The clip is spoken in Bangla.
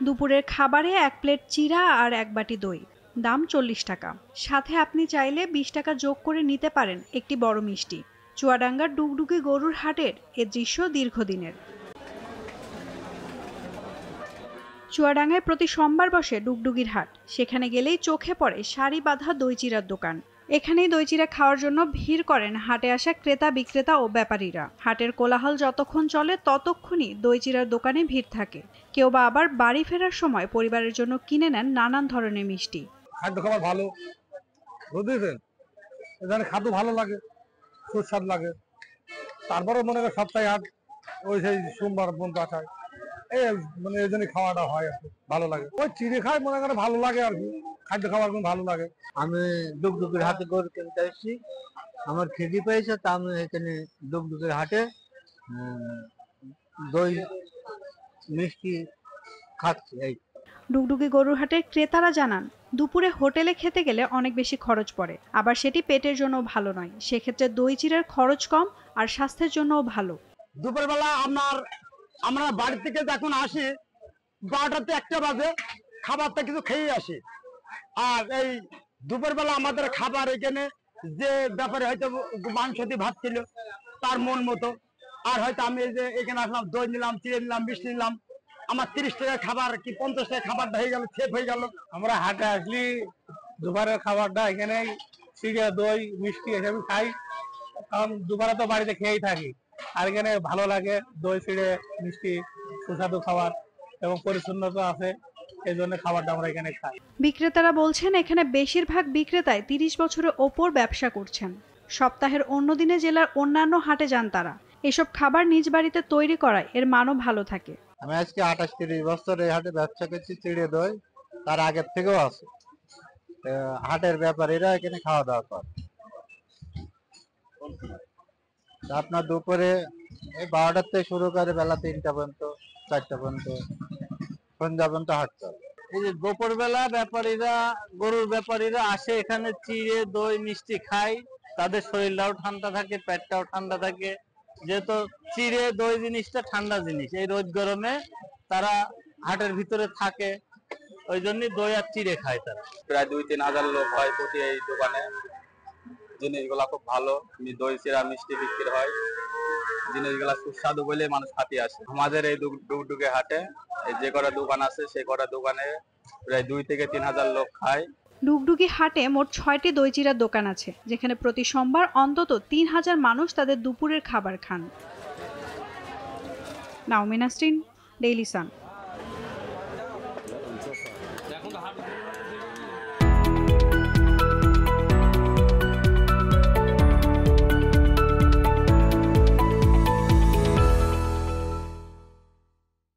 দুপুরের খাবারে 1 প্লেট চিড়া আর 1 বাটি দই, দাম 40 টাকা। সাথে আপনি চাইলে 20 টাকা যোগ করে নিতে পারেন একটি বড় মিষ্টি। চুয়াডাঙ্গার ডুগডুগি গরুর হাটের এ দৃশ্য দীর্ঘদিনের। চুয়াডাঙ্গায় প্রতি সোমবার বসে ডুগডুগির হাট। সেখানে গেলেই চোখে পড়ে সারি বাঁধা দই চিড়ার দোকান। এখানেই দই চিড়া খাওয়ার জন্য ভিড় করেন হাটে আসা ক্রেতা বিক্রেতা ও ব্যাপারীরা। হাটের কোলাহল যতক্ষণ চলে ততক্ষণই দই চিড়ার দোকানে ভিড় থাকে। কেউ বা আবার বাড়ি ফেরার সময় পরিবারের জন্য কিনে নেন নানান ধরনের মিষ্টি। খাদ্য খাবার ভালো, বুঝেছেন, এখানে খাদ্য ভালো লাগে, সুস্বাদ লাগে। তারপরে মনে করেন সপ্তাহে হাট, ওই সেই সোমবার পর্যন্ত আসায় এই মানে এই জন্য খাওয়াটা হয় আর কি, ভালো লাগে। ওই চিড়ে খায় মনে করেন ভালো লাগে আর কি, খাদ্য খাবার ভালো লাগে। আমি ডুগডুগের হাটে গরু কিনতে এসেছি, আমার খিদি পেয়েছে, তা আমি এখানে ডুগডুগের হাটে দই মিষ্টি খাচ্ছি। এই ডুগডুগি গরুর হাটের ক্রেতারা জানান, দুপুরে হোটেলে খেতে গেলে অনেক বেশি খরচ পড়ে, আবার সেটি পেটের জন্য ভালো নয়। সেক্ষেত্রে দই চিড়ার খরচ কম আর স্বাস্থ্যের জন্যও ভালো। দুপুরবেলা আমরা বাড়ি থেকে যখন আসি 12টা 1টা বাজে, খাবারটা কিছু খেয়ে আসি। আর এই দুপুরবেলা আমাদের খাবার এখানে যে ব্যাপারে হয়তো মাংস দিয়ে ভাত ছিল তার মন মতো, আর হয়তো আমি এই যে এখানে আসলাম, দই নিলাম, চিড়ে নিলাম, মিষ্টি নিলাম, আমার 30 টাকা খাবার কি 50 টাকা খাবারটা হয়ে গেল, সেফ হয়ে গেল। আমরা হাটে আসলি দুপুরের খাবারটা এখানে চিড়ে দই মিষ্টি এসব খাই, কারণ দুপুরে তো বাড়িতে খেয়েই থাকি। আর এখানে ভালো লাগে, দই চিড়ে মিষ্টি সুস্বাদু খাবার এবং পরিচ্ছন্নতা আছে, এই জন্য খাবারটা আমরা এখানে খাই। বিক্রেতারা বলছেন, এখানে বেশিরভাগ বিক্রেতাই 30 বছরের ওপর ব্যবসা করছেন। সপ্তাহের অন্য দিনে জেলার অন্যান্য হাটে যান তারা। এসব খাবার নিজ বাড়িতে তৈরি করায় এর মানও ভালো থাকে। আমি আজকে 28-30 বছর এই হাটে ব্যবসা করছি, চিড়ে দই তার আগের থেকেও আছে। হাটের ব্যাপারীরা এখানে খাওয়া দাওয়া করে। আপনার দুপুরে এই 12টার থেকে শুরু করে বেলা 3টা পর্যন্ত, 4টা পর্যন্ত, সন্ধ্যা পর্যন্ত হাট চলে। এই যে দুপুর বেলা গরুর ব্যাপারীরা আসে এখানে চিড়ে দই মিষ্টি খায়, তাদের শরীরটাও ঠান্ডা থাকে, পেটটাও ঠান্ডা থাকে। যেহেতু চিড়ে দই জিনিসটা ঠান্ডা জিনিস, এই রোদ গরমে তারা হাটের ভিতরে থাকে, ওই জন্যই দই আর চিড়ে খায় তারা। প্রায় 2-3 হাজার লোক হয় প্রতি এই দোকানে। জিনিসগুলা খুব ভালো, দই চিড়া মিষ্টি বিক্রি হয়, জিনিসগুলা সুস্বাদু বলে মানুষ খাতে আসে। আমাদের এই ডুগডুগে হাটে যে কটা দোকান আছে সে কটা দোকানে প্রায় 2 থেকে 3 হাজার লোক খায়। ডুগডুগি হাটে মোট 6টি দই চিড়ার দোকান আছে, যেখানে প্রতি সোমবার অন্তত 3000 মানুষ তাদের দুপুরের খাবার খান। নাওমিন নাসরিন, ডেইলি সান।